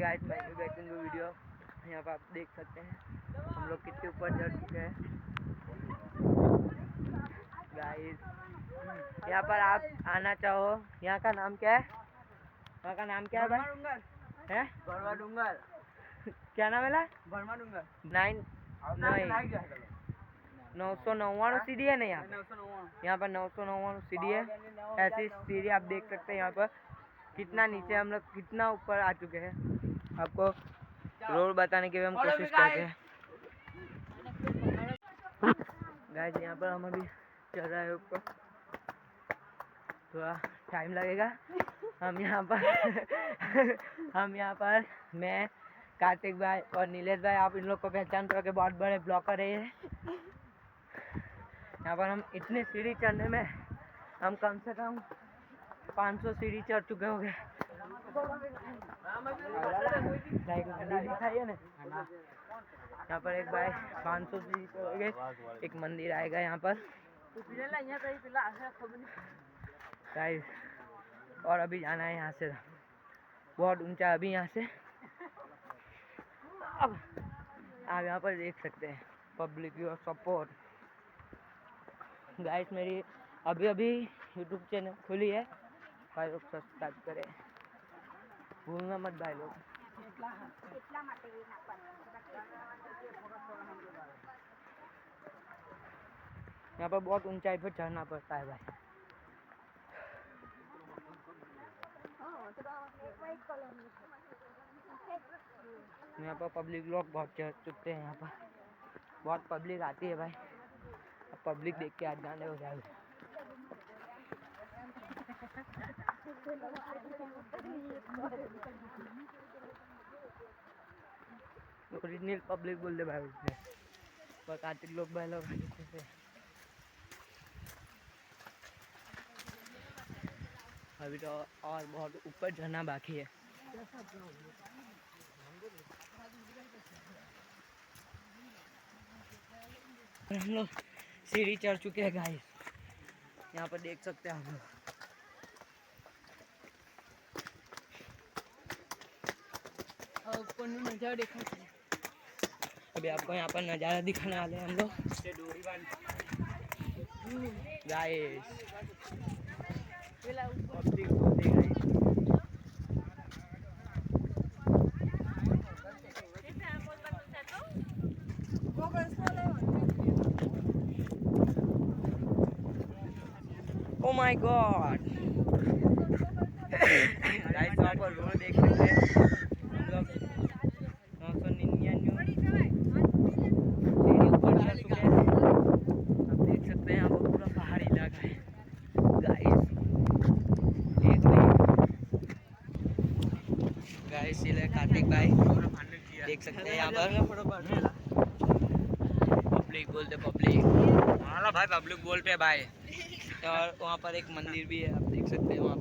Guys, मैं back in video. यहाँ पर आप देख सकते हैं हम लोग कितने ऊपर चढ़ चुके हैं गाइस। यहाँ पर आप आना चाहो, यहाँ का नाम क्या है? यहाँ का नाम क्या है भाई? है भरमा डूंगर। क्या नाम है? भरमा डूंगर। 999 सीढ़ी है ना यहाँ पर 999 सीढ़ी है। ऐसी सीढ़ी आप देख सकते हैं यहाँ पर कितना नीचे हम लोग कितना ऊपर आ चुके हैं। आपको रोड बताने की भी हम कोशिश करते हैं गाइस। यहाँ पर हम अभी चल रहे हैं ऊपर, थोड़ा टाइम लगेगा। हम यहाँ पर मैं, कार्तिक भाई और नीलेश भाई, आप इन लोग को पहचान करके बहुत बड़े ब्लॉगर है। यहाँ पर हम इतनी सीढ़ी चढ़ने में हम कम से कम 500 सीढ़ी चढ़ चुके होंगे। दिखाइए ना, यहाँ पर एक भाई 500 सीढ़ी चढ़ोगे, एक मंदिर आएगा यहाँ पर गाइस। और अभी जाना है यहाँ से, बहुत ऊंचा अभी यहाँ से। अब आप यहाँ पर देख सकते हैं पब्लिक योर सपोर्ट गाइस। मेरी अभी यूट्यूब चैनल खुली है, भाई लोग सब्सक्राइब करें, भूलना मत भाई लोग। यहाँ पर बहुत ऊंचाई पर चढ़ना पड़ता है भाई। यहाँ पर पब्लिक लोग बहुत चढ़ चुके हैं। यहाँ पर बहुत पब्लिक आती है भाई। अब पब्लिक देख के आज जाने हो जाएगा। ओरिजिनल पब्लिक बोल दे भाई उसने, पर कार्तिक लोग भाई लोग अभी तो और बहुत ऊपर जाना बाकी है। हम लोग सीढ़ी चढ़ चुके हैं गाइस, यहाँ पर देख सकते हैं आप लोग। अभी आपको यहाँ पर नज़ारा दिखाने वाले हैं हम लोग guys. Oh my God! Guys वहाँ पर रोड देख सकते हैं हम लोग 999 सीढ़ी ऊपर चढ़ चुके हैं। आप देख सकते हैं यहाँ पर पूरा पहाड़ी इलाका है गाइस। एक गाइस ये कार्तिक भाई देख सकते हैं यहाँ पर पब्लिक बोलते पब्लिक भाई, पब्लिक बोलते भाई। और वहाँ पर एक मंदिर भी है, आप देख सकते हैं वहाँ